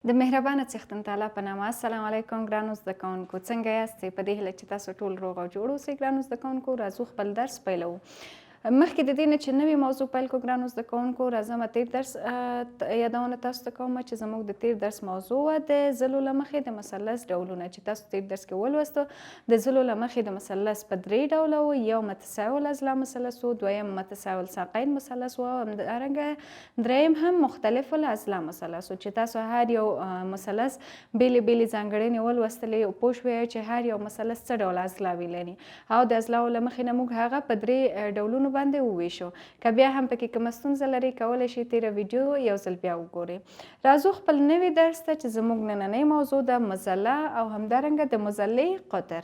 د مهربانه څښتن تعالی په نامه السلام علیکم ګرانو زده کوونکو، څنګه یاستئ؟ په دې هیله چې تاسو ټول روغ او جوړ اوسئ. ګرانو زده کوونکو راځو خپل درس پیلوو. مخکې د دې نه چې نوې موضوع پیل کړو ګرانو زده کوونکو، راځم تیر درس یادونه تاسو ته کوم چې زموږ د تیر درس موضوع وه د ضلعو له مخې د مثلث ډولونه، چې تاسو تیر درس کې ولوستو. د ضلعو له مخې د مثلث په درې ډوله و. یو متساوي الاضلاع مثلث و، دویم متساوي الساقین مثلث و، او همدارنګه دریم هم مختلف الاضلاع مثلث و، چې تاسو هر یو مثلث بیلې بیلې ځانګړنې ولوستلې او پوه شوئ چې هر یو مثلث څه ډول اضلاعې لري، او د اضلاعو له مخې نه موږ هغه په درې ډولونو باندې وویشو. که بیا هم پکې کومه ستونزه لرئ کولی شئ تیره ویډیو یو ځل بیا وګورئ. راځو خپل نوي درس ته چې زموږ نننۍ موضوع ده مظله او همدارنګه د مظلې قطر.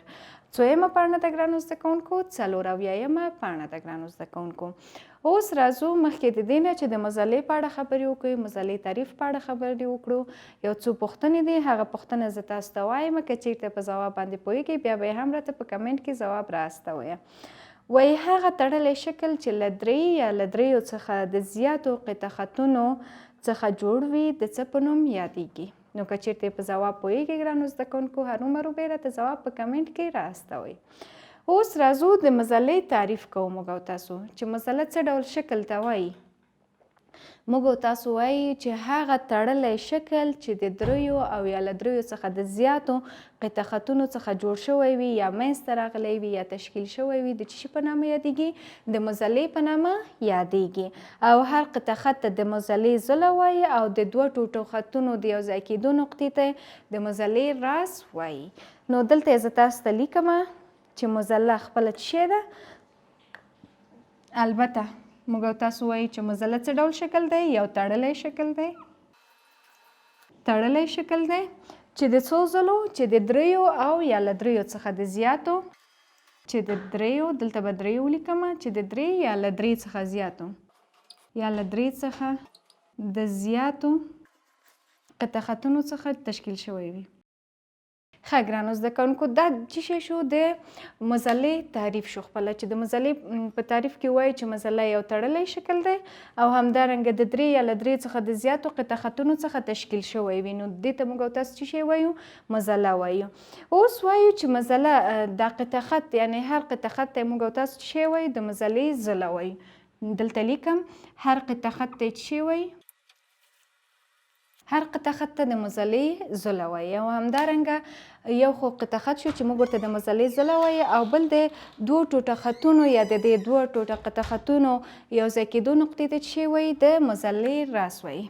څویمه پاڼه ده ګرانو زده کوونکو، 4اویایمه پاڼه ده ګرانو زده کوونکو. اوس راځو مخکې د دې نه چې د مظلې په اړه خبرې وکړو، مظلې تعریف په اړه خبرې وکړو. یو څو پوښتنې دي، هغه پوښتنه زه تاسو ته وایم، که چیرته په ځواب باندې پوهیږئ بیا به یې هم راته په کمنټ کې ځواب راستوئ. وایي هغه تړلی شکل چې له درې یا له دریو څخه د زیاتو قطع خطونو څخه جوړ وي د څه په نوم یادیږي؟ نو که چیرته په ځواب پوهیږئ ګرانو زده کوونکو، هرومرو به یې راته ځواب په کمنټ کې راستوئ. اوس راځو د مظلې تعریف کوو موږ او تاسو، چې مظله څه ډول شکل ته وایي. موږ او تاسو وایي چې هغه تړلی شکل چې د دریو او یا له دریو څخه د زیاتو قطع خطونو څخه جوړ شوی وي یا منځته راغلی وي یا تشکیل شوی وي د څه شي په نامه یادیږي؟ د مظلې په نامه یادیږي. او هر قطع خط ته د مظلې ضلع وایي، او د دوه ټوټو خطونو د یو ځای کېدو نقطې ته د مظلې راس وایي. نو دلته یې زه تاسو ته لیکمه چې مظله خپله څه شی ده. البته موږ او تاسو وایو چې مظله څه ډول شکل دی؟ یو تړلی شکل دی. تړلی شکل دی چې د څو ځلو؟ چې د دریو او یا له دریو څخه د زیاتو، چې د دریو، دلته به درې ولیکمه، چې د درې یا له درې څخه زیاتو، یا له درې څخه د زیاتو قطع خطونو څخه تشکیل شوی وي. ښه ګرانو زده کوونکو، دا څه شی شو؟ د مظلې تعریف شو خپله، چې د مظلې په تعریف کې وایي چې مظله یو تړلی شکل دی او همدارنګه د درې یا له درې څخه د زیاتو قطع خطونو څخه تشکیل شوی وي. نو دې ته موږ او تاسو څه شی وایو؟ مظله وایو. اوس وایو چې مظله دا قطع خط، یعنی هر قطع خط ته موږ او تاسو څه شی وایو؟ د مظلې ضلع وایو. دلته لیکم هر قطع خط ته څه شی وایي؟ هر قطع خط ته د مظلې ضلع وایي. او همدارنګه یو خو قطع خط شو چې موږ ورته د مظلې ضلع وایي، او بل د دوه ټوټه خطونو یا د دې دوه ټوټه قطع خطونو یو ځای کېدو نقطې ته څه شی وایي؟ د مظلې راس وایي.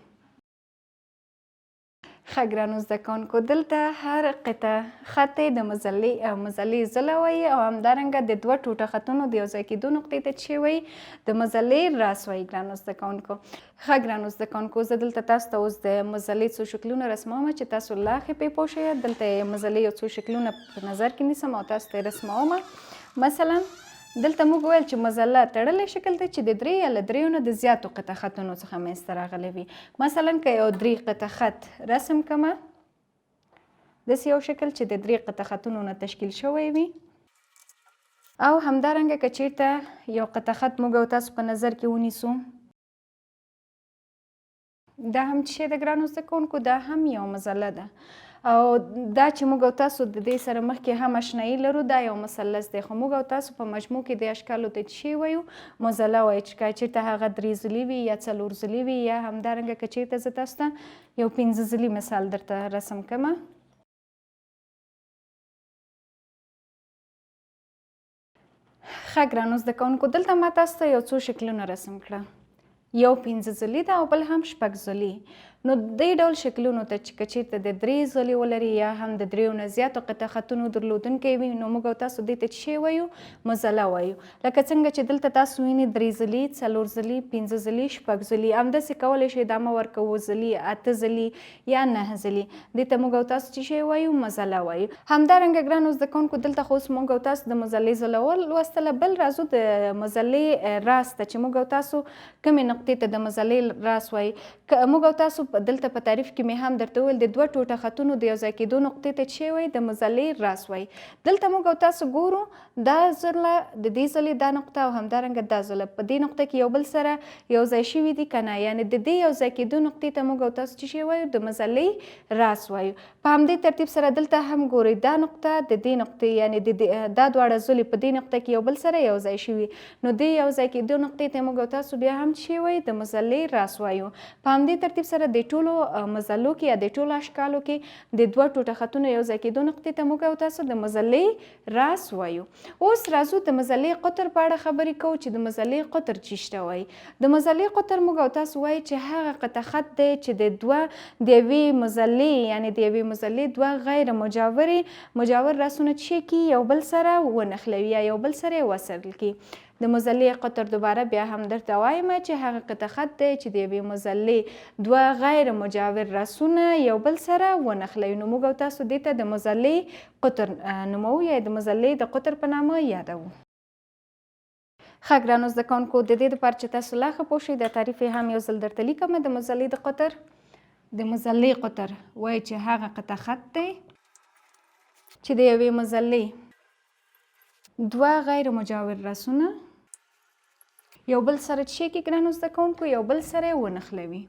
ښه ګرانو زده کوونکو، دلته هر قطع خط د مظلې ضلع وایي، او همدارنګه د دوه ټوټه خطونو د یو ځای کېدو نقطې ته څه شی وایي؟ د مظلې راس وایي ګرانو زده کوونکو. ښه ګرانو زده کوونکو، زه دلته تاسو ته اوس د مظلې څو شکلونه رسموم چې تاسو لا ښه پرې پوه شئ. دلته یې مظلې یو څو شکلونه په نظر کې نیسم او تاسو ته یې رسموم. مثلا دلته موږ ویل چې مظله تړلی شکل دی چې د درې یا له دریو نه د زیاتو قطع خطونو څخه منځته راغلی وي. مثلا که یو درې قطع خط رسم کړمه، داسې یو شکل چې د درې قطع خطونو نه تشکیل شوی وي، او همدارنګه که چیرته یو قطع خط موږ او تاسو په نظر کې ونیسو، دا هم څه شی ده ګرانو زده کوونکو؟ دا هم یو مظله ده. او دا چې موږ او تاسو د دې سره مخکې هم اشنایي لرو، دا یو مثلث دی، خو موږ او تاسو په مجموع کې د اشکالو ته څه شی وایو؟ مظله وایو. چې که چیرته هغه درې ضلعي وي یا څلور ضلعي وي، یا همدارنګه که چیرته زه تاسو ته یو پنځه ضلعي مثال درته رسم کړمه. ښه ګرانو زده کوونکو، دلته ما تاسو ته یو څو شکلونه رسم کړه. یو پنځه ضلعي ده او بل هم شپږ ضلعي. نو دې ډول شکلونو ته چې که چیرته د درې ضلعي ولري یا هم د دریو نه زیاتو قطع خطونو درلودونکی وي، نو موږ او تاسو دې ته څه شی وایو؟ مظله وایو. لکه څنګه چې دلته تاسو وینئ درې ضلعي، څلور ضلعي، پنځه ضلعي، شپږ ضلعي. همداسې کولی شئ دا مه ورکه اووه ضلعي، اته ضلعي یا نهه ضلعي. دې ته موږ او تاسو څه شی وایو؟ مظله وایو. همدارنګه ګرانو زده کوونکو، دلته خو اوس موږ او تاسو د مظلې ضلع ولوستله. بل راځو د مظلې راس ته چې موږ او تاسو کومې نقطې ته د مزلې راس وایي. موږ او تاسو دلته په تعریف کې مې هم درته وویل د 2 ټوټه خطونو د یو ځای کېدو نقطې ته څه وایي؟ د مزلې راس وایي. دلته موږ او تاسو ګورو دا ځله د دې ځلې دا نقطه او همدارنګه دا ځله په دې نقطه کې یو بل سره یو ځای شوي دي که نه، یعنې د دې یو ځای کېدو نقطې ته موږ او تاسو څه شی وایو؟ د مزلې راس وایو. په همدې ترتیب سره دلته هم ګورئ دا نقطه د دې نقطې یعنې دا دواړه ځلې په دې نقطه کې یو بل سره یو ځای شوي، نو دې یو ځای کېدو نقطې ته موږ او تاسو بیا هم څه وایو؟ د مزلې راس وایو. په همدې ترتیب سره د ټولو مزلو کې یا د ټولو اشکالو کې د 2 ټوټه خطونو یو ځای کېدو نقطې ته موږ او تاسو د مزلې راس وایو. اوس راځو د مزلې قطر په اړه خبرې کوو چې د مزلې قطر څه وایي. د مزلې قطر موږ او تاسو وایي چې هغه قطع خط دی چې د یوې مزلې یعنې د یوې مزلې 2 غیر مجاور راسونه څه کړي؟ یو بل سره ونښلوي یا یو بل سره یې وصل کړي. د مزلې قطر دوباره بیا هم درته وایم چې هغه قطع خط دی چې د یوې مزلې 2 غیر مجاور راسونه یو بل سره ونښلوي، نو موږ او تاسو دې ته د مزلې قطر نوموو یا د مزلې د قطر په نامه یادوو. ښه ګرانو زده کوونکو، د دې دپاره چې تاسو لا ښه پوه شئ دا تعریف یې هم یو ځل درته لیکم. د مزلې د قطر د مزلې قطر وایي چې هغه قطع خط دی چې د یوې مزلې 2 غیر مجاور راسونه یو بل سره څه کړي ګرانو زده کوونکو؟ یو بل سره یې ونښلوي،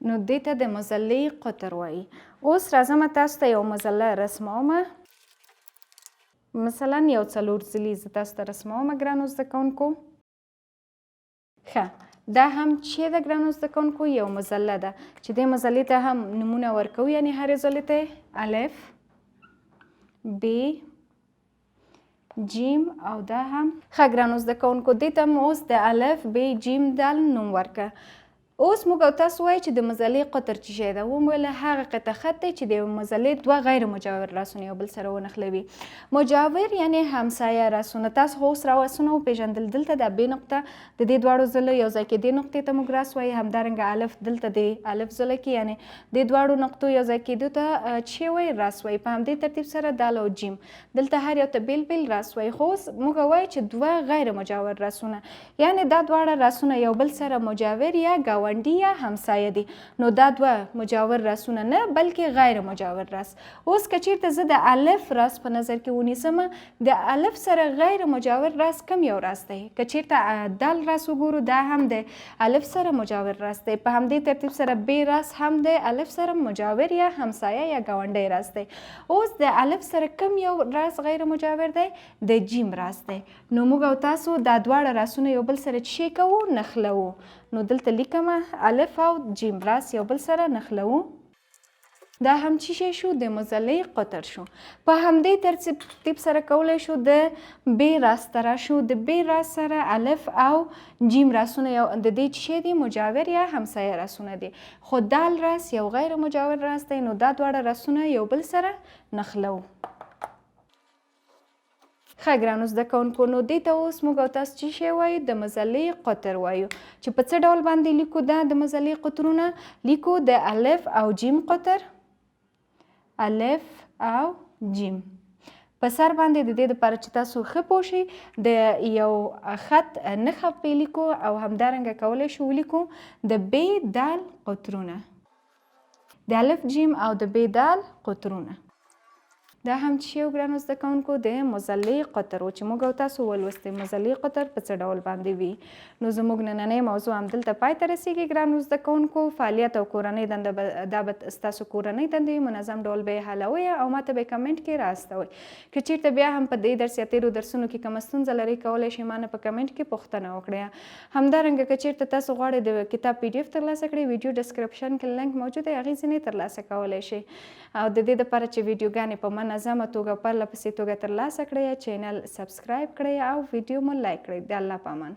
نو دې ته د مزلې قطر وایي. اوس راځم تاسو ته یو مزله رسمومه، مثلا یو 4 ځلې زه تاسو ته رسمومه ګرانو زده کوونکو. ښه دا هم چې ده ګرانو زده کوونکو یو مزله ده چې دې مزلې ته هم نومونه ورکوو، یعنې هرې ځلې ته الف ب جیم او دا هم. ښه ګرانو زده کوونکو دې ته اوس د الف ب جیم دال نوم ورکړه. اوس موږ او تاسو وایو چې د مزلې قطر څه شی ده؟ ومویله هغه قطع خط دی چې د یوې مزلې 2 غیر مجاور راسونه یو بل سره ونښلوي. مجاور یعنې همسایه راسونه. تاسو خو اوس راسونه وپېژندل. دلته د ب نقطه د دې دواړو ځلو یو ځای کېدې نقطې ته موږ راس وایي، همدارنګه الف دلته د الف ځله کې یعنې د دواړو نقطو یو ځای کېدو ته څه وایي؟ راس وایي. په همدې ترتیب سره دال او جیم دلته هر یو ته بیل بیل راس وایي. خو اوس موږ وایو چې 2 غیر مجاور راسونه یعنې دا دواړه راسونه یو بل سره مجاور یا ګاونډي یا همسایه دي، نو دا 2 مجاور راسونه نه بلکې غیر مجاور راس. اوس که چیرته زه د الف راس په نظر کې ونیسم، د الف سره غیر مجاور راس کم یو راس دی؟ که چیرته دال راس وګورو دا هم د الف سره مجاور راس دی. په همدې ترتیب سره ب راس هم د الف سره مجاور یا همسایه یا ګاونډی راس دی. اوس د الف سره کم یو راس غیر مجاور دی؟ د جیم راس دی. نو موږ او تاسو دا دواړه راسونه یو بل سره څه کوو؟ نښلوو. نو دلته لیکمه الف او جیم راس یو بل سره نښلوو. دا هم څه شی شو؟ د مزلې قطر شو. په همدې ترتیب سره کولی شو د ب راس ته راشو. د ب راس سره الف او جیم راسونه یو د دې څه شی دي؟ مجاور یا همسایه راسونه دي. خو دال راس یو غیر مجاور راس دی، نو دا دواړه راسونه یو بل سره نښلوو. ښه ګرانو زده کوونکو، نو دې ته اوس موږ او تاسو څه شی وایو؟ د مزلې قطر وایو. چې په څه ډول باندې لیکو دا د مزلې قطرونه؟ لیکو د الف او جیم قطر، الف او جیم. په سر باندې د دې دپاره چې تاسو ښه پوه شئ د یو خط نښه پرې لیکو او همدارنګه کولی شو ولیکو د ب دال قطرونه، د الف جیم او د ب دال قطرونه. دا هم چې یو ګرانو زده کوونکو د مزلې قطر و چې موږ او تاسو ولوستې مزلې قطر په څه ډول باندې وي. نو زموږ نننۍ موضوع همدلته پای ته رسیږي ګرانو زده کوونکو. فعالیت او کورنۍ دنده دا به ستاسو کورنۍ دندې وي، منظم ډول به یې حلوئ او ماته به یې کمنټ کې راستوئ. که چیرته بیا هم په دې درس یا تېرو درسونو کې کومه ستونزه لرئ کولی شئ ما نه په کمنټ کې پوښتنه وکړئ. همدارنګه که چیرته تاسو غواړئ د کتاب PDF ترلاسه کړئ، ویډیو ډسکرپشن کې لینک موجود دی، هغې ځینې ترلاسه کولی شئ. او د دې دپاره چې ویډیوګانې په منظمه توګه پرله پسې توګه ترلاسه کړئ، چینل سبسکرایب کړئ او ویډیو مو لایک کړئ. د الله په امان.